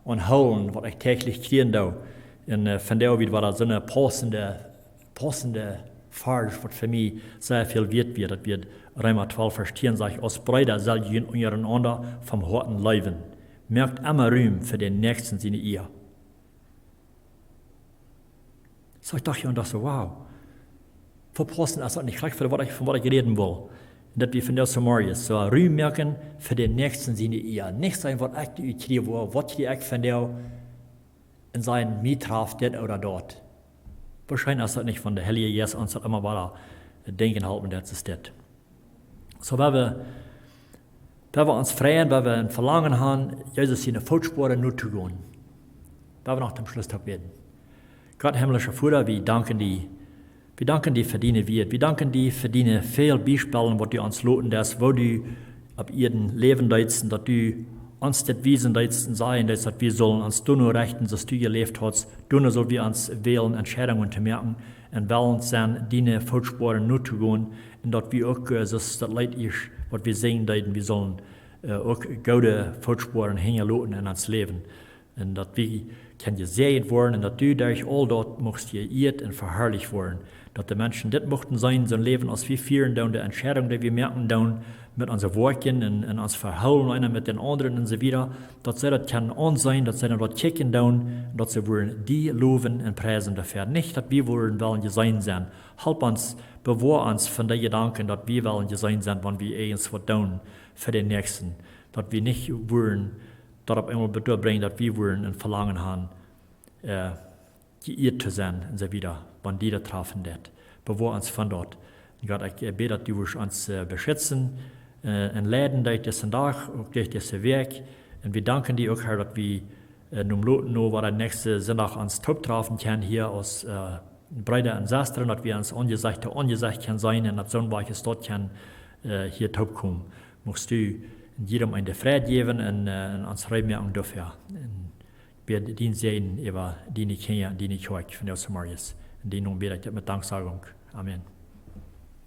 anholen, was ich täglich kriegen da. Und von der war das so eine passende Vers, was für mich sehr viel wert wird. Das wird Römer 12, Vers 10 sagt, als Brüder soll ihr untereinander vom Harten leben. Merkt immer Ruhm für den Nächsten seine Ehe. So ich dachte, und das so, wow. Verpassen ist das nicht gleich, von was ich reden will. Und das wir von der Samarias. So Ruhm merken für den Nächsten seine Ehe. Nicht sein, was ich kriege, was ich von der in seinen Mietraf, dort oder dort. Wahrscheinlich ist das nicht von der Heilige Jesus uns das immer weiter denken halten, das ist das. So, wenn wir uns freuen, wenn wir ein Verlangen haben, Jesus seine Footspuren nur zu gehen. Wenn wir nach dem Schluss beten. Gott, himmlischer Vater, wir danken dir für deine Wert. Wir danken dir für deine vielen Beispiele, was du uns loten lässt, wo du ab ihrem Leben deitst, dass du uns das Wiesen deitst sein, dass wir sollen uns du nur rechten, dass du gelebt hast, du nur soll wir uns wählen, Entscheidungen zu merken, und wollen sein, deine Footspuren nur zu gehen, und dass wir auch, das Leid ist, was wir sehen, wir sollen auch gute Footspuren hängen loten in uns Leben. Und dass wir können gesehen werden, und dass du durch all dort musst geirrt und verherrlicht werden. Dass die Menschen das mochten sein, so ein Leben, als wir führen, die Entscheidungen, die wir merken, mit unseren Worten und uns verhalten, einer mit den anderen und so weiter, dass sie das kann sein, dass sie dann dort kicken, dass sie wollen die loben und preisen dafür. Nicht, dass wir wollen gesehen sein. Help uns, bewahr uns von den Gedanken, dass wir wollen gesehen sein, wenn wir eins was tun für den Nächsten. Dass wir nicht wollen, darauf einmal bringen, dass wir wollen und Verlangen haben, geirrt zu sein und so weiter, wenn die da treffen das. Bewahr uns von dort. Gott, ich bete, dass du uns beschützen und leiten durch diesen Tag, auch durch diesen Weg. Und wir danken dir auch, Herr, dass wir nun war der nächste Sonntag uns top treffen können hier aus Brüder und Schwestern, dass wir uns angesagt können sein und dass so ein Weiches dort können hier top kommen. Musst du in jedem eine Freude geben und uns Reibmerken dafür. Wir dienen sehen über die Kinder, die Kirche von der Samarias. In den Namen bete ich mit Danksagung. Amen.